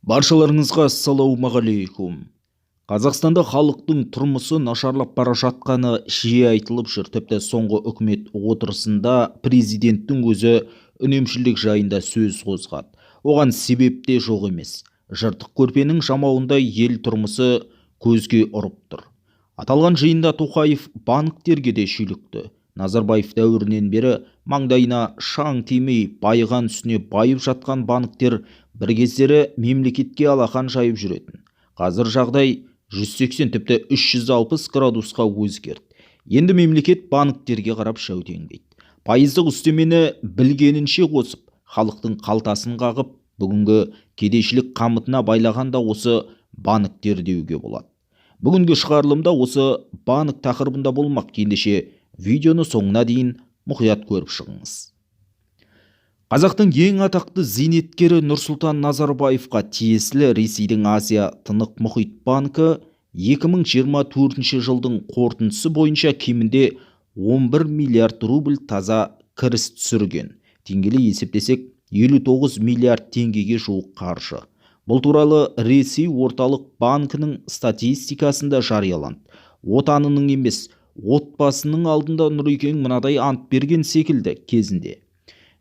Баршаларыңызға ассалаумағалейкум. Қазақстанда халықтың тұрмысы нашарлап бара жатқаны жиі айтылып жүр. Тіпті соңғы үкімет отырысында президенттің өзі үнемшілдік жайында сөз қозғады. Оған себеп те жоқ емес. Жыртық көрпенің жамауында ел тұрмысы көзге ұрып тұр. Аталған жиында Тоқаев банктерге де шүйлікті. Назарбаев дәуірінен бері маңдайына шаң тимей байыған үстіне байып жатқан банктер бір кездері мемлекетке алақан жайып жүретін. Қазір жағдай 180 тіпті 360 градусқа өзгерді. Енді мемлекет банктерге қарап шәутеңдейді. Пайыздық үстемені білгенінше қосып, халықтың қалтасын қағып, бүгінгі кедейшілік қамытына байлаған да осы банктер деуге болады. Бүгінгі шығарылымда осы банк тақырыбында болмақ. Ендеше видеоны соңына дейін мұқият көріп шығыңыз. Қазақтың ең атақты зейнеткері Нұрсұлтан Назарбаевқа тиесілі Ресейдің Азия Тынық мұхит банкі 2024 жылдың қорытындысы бойынша кемінде 11 миллиард рубль таза кіріс түсірген. Теңгелі есептесек 59 миллиард теңгеге жуық қаржы. Бұл туралы Ресей орталық банкінің статистикасында жарияланды. Отанының емес, отбасының алдында Нұрекең мынадай ант берген секілді кезінде.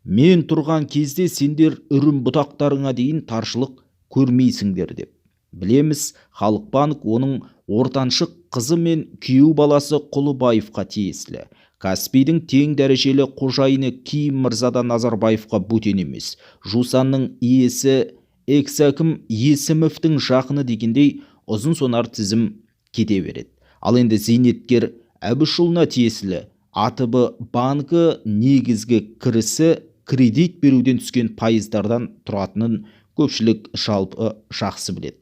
Мен тұрған кезде сендер үрім бұтақтарыңа дейін таршылық көрмейсіңдер деп. Білеміз, Халық банк оның ортаншық қызы мен күйеу баласы Құлыбаевқа тиесілі. Каспийдің тең дәрежелі қожайыны Ким Мырзада Назарбаевқа бөтен емес. Жусанның иесі экс-әкім Есімовтің жақыны дегендей ұзын сонар тізім кете береді. Ал енді зейнеткер Әбішұлына тиесілі АТБ банкі негізгі кірісі кредит беруден түскен пайыздардан тұратынын көпшілік жалпы жақсы біледі.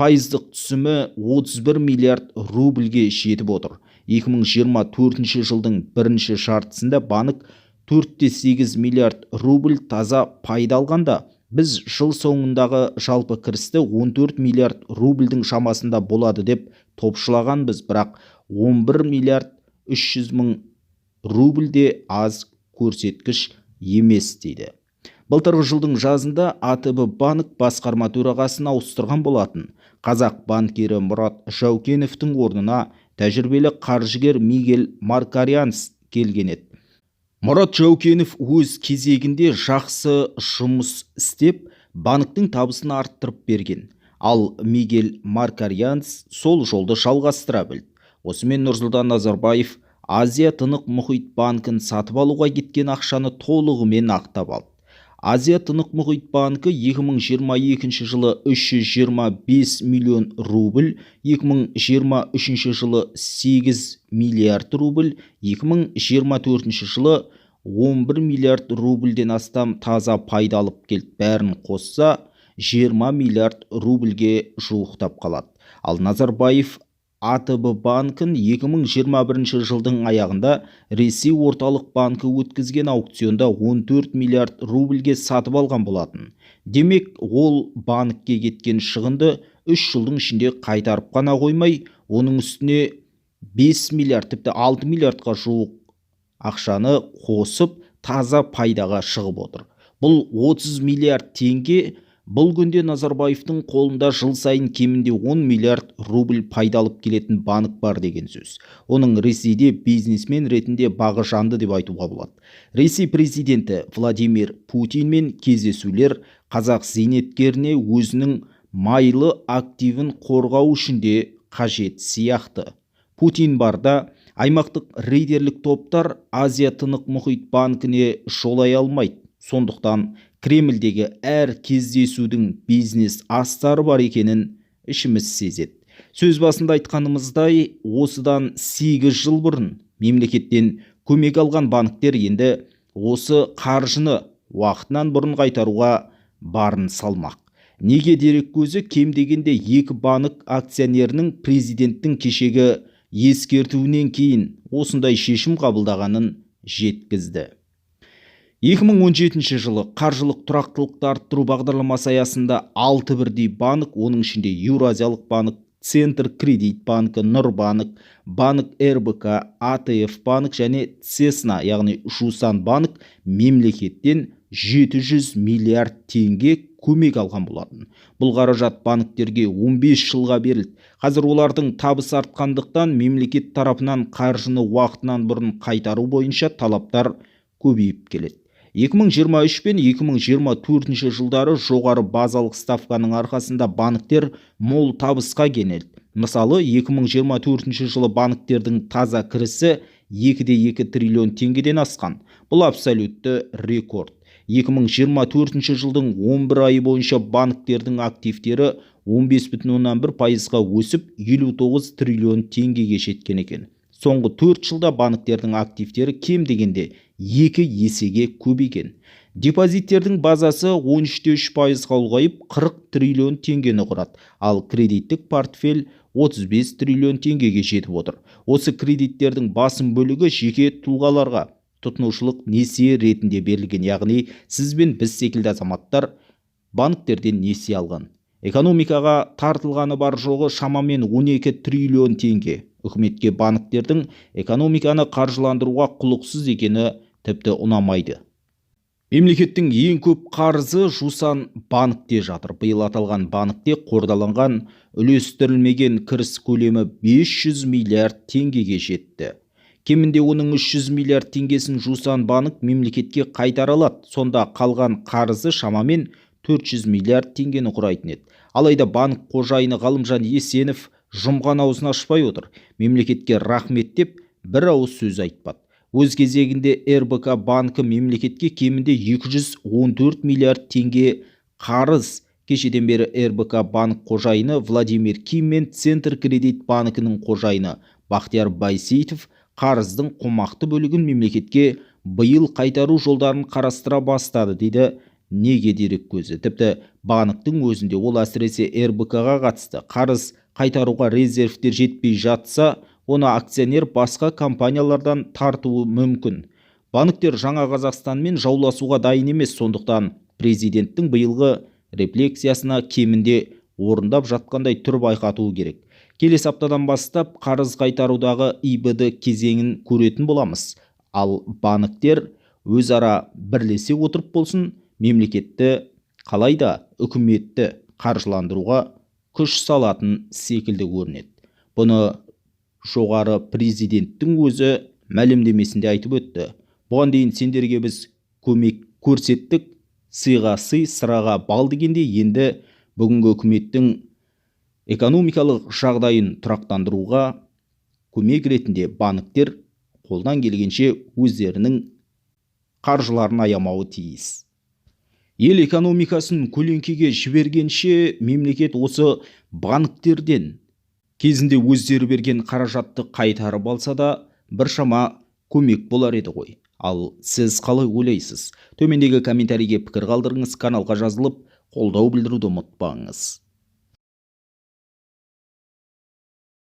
Пайыздық түсімі 31 миллиард рубльге жетіп отыр. 2024 жылдың бірінші жартысында банк 4,8 миллиард рубль таза пайда алғанда, біз жыл соңындағы жалпы кірісті 14 миллиард рубльдің шамасында болады деп топшылағанбыз, бірақ 11 миллиард 300 мың рубль де аз көрсеткіш емес дейді. Былтырғы жылдың жазында АТБ банк басқарма төрағасын ауыстырған болатын. Қазақ банкері Мұрат Жаукеновтың орнына тәжірибелі қаржыгер Мигель Маркарианс келген еді. Мұрат Жаукенов өз кезегінде жақсы жұмыс істеп, банктың табысын арттырып берген. Ал Мигель Маркарианс сол жолды жалғастыра білді. Осымен Нұрсұлтан Назарбаев Азия Тынық мұхит банкін сатып алуға кеткен ақшаны толығымен ақтап алды. Азия Тынық мұхит банкі 2022 жылы 325 миллион рубль, 2023 жылы 8 миллиард рубль, 2024 жылы 11 миллиард рубльден астам таза пайда алып келді. Бәрін қосса 20 миллиард рубльге жуықтап қалады. Ал Назарбаев АТБ банкін 2021 жылдың аяғында Ресей орталық банкі өткізген аукционда 14 миллиард рубльге сатып алған болатын. Демек, ол банкке кеткен шығынды 3 жылдың ішінде қайтарып қана қоймай, оның үстіне 5 миллиард, тіпті 6 миллиардқа жуық ақшаны қосып таза пайдаға шығып отыр. Бұл 30 миллиард теңге бұл күнде Назарбаевтың қолында жыл сайын кемінде 10 миллиард рубль пайда алып келетін банк бар деген сөз. Оның Ресейде бизнесмен ретінде бағы жанды деп айтуға болады. Ресей президенті Владимир Путинмен кездесулер қазақ зейнеткеріне өзінің майлы активін қорғау үшін де қажет сияқты. Путин барда аймақтық рейдерлік топтар Азия Тынық мұхит банкіне жолай алмайды. Сондықтан Кремльдегі әр кездесудің бизнес астары бар екенін ішіміз сезеді. Сөз басында айтқанымыздай, осыдан 8 жыл бұрын мемлекеттен көмек алған банктер енді осы қаржыны уақытынан бұрын қайтаруға барын салмақ. Неге дерек көзі кем дегенде 2 банк акционерінің президенттің кешегі ескертуінен кейін осындай шешім қабылдағанын жеткізді. 2017 жылы қаржылық тұрақтылықты арттыру бағдарламасы аясында 6 бірдей банк, оның ішінде Еуразиялық банк, Центр кредит банкі, Нұрбанк, банк РБК, АТФ банк және Цесна, яғни Жусан банк мемлекеттен 700 миллиард теңге көмек алған болатын. Бұл қаражат банктерге 15 жылға берілді. Қазір олардың табысы артқандықтан мемлекет тарапынан қаржыны уақытынан бұрын қайтару бойынша талаптар көбейіп келеді. 2023 пен 2024 жылдары жоғары базалық ставканың арқасында банктер мол табысқа кенелді. Мысалы, 2024 жылы банктердің таза кірісі 2,2 триллион теңгеден асқан. Бұл абсолютті рекорд. 2024 жылдың 11 айы бойынша банктердің активтері 15,1%-ға өсіп 59 триллион теңгеге жеткен екен. Соңғы 4 жылда банктердің активтері кем дегенде 2 есеге көбейген. Депозиттердің базасы 13,3%-ға ұлғайып 40 триллион теңгені құрады, ал кредиттік портфель 35 триллион теңгеге жетіп отыр. Осы кредиттердің басым бөлігі жеке тұлғаларға тұтынушылық несие ретінде берілген, яғни сіз бен біз секілді азаматтар банктерден несие алған. Экономикаға тартылғаны бар жоғы шамамен 12 триллион теңге. Үкіметке банктердің экономиканы қаржыландыруға құлықсыз екені тіпті ұнамайды. Мемлекеттің ең көп қарызы жусан банкте жатыр. Биыл аталған банкте қордаланған үлестірілмеген кіріс көлемі 500 миллиард теңгеге жетті. Кемінде оның 300 миллиард теңгесін жусан банк мемлекетке қайтара алады. Сонда қалған қарызы шамамен 400 миллиард теңгені құрайтын еді. Алайда банк қожайыны Ғалымжан Есенов жұмған аузын ашпай отыр. Мемлекетке рахмет деп бір ауыз сөз айтпады. Өз кезегінде РБК банкі мемлекетке кемінде 214 миллиард теңге қарыз. Кешеден бері РБК банк қожайыны Владимир Ким мен Центр кредит банкінің қожайыны Бақтияр Байсейітов қарыздың қомақты бөлігін мемлекетке биыл қайтару жолдарын қарастыра бастады, дейді неге дерек көзі. Тіпті банктың өзінде ол әсіресе РБК-ға қатысты қарыз қайтаруға резервтер жетпей жатса, оны акционер басқа компаниялардан тартуы мүмкін. Банктер жаңа Қазақстанмен жауласуға дайын емес, сондықтан президенттің биылғы рефлексиясына кемінде орындап жатқандай түр байқатуы керек. Келесі аптадан бастап қарыз қайтарудағы ИБД кезеңін көретін боламыз. Ал банктер өзара бірлесе отырып болсын, мемлекетті қалайда үкіметті қаржыландыруға күш салатын секілді көрінеді. Бұны жоғары президенттің өзі мәлімдемесінде айтып өтті. Бұған дейін сендерге біз көмек көрсеттік, сыйға сый, сыраға бал дегенде, енді бүгінгі үкіметтің экономикалық жағдайын тұрақтандыруға көмек ретінде банктер қолдан келгенше өздерінің қаржыларын аямауы тиіс. Ел экономикасын көлеңкеге жібергенше мемлекет осы банктерден кезінде өздері берген қаражатты қайтарып алса да біршама көмек болар еді ғой. Ал сіз қалай ойлайсыз? Төмендегі комментарийге пікір қалдырыңыз, каналға жазылып қолдау білдіруді ұмытпаңыз.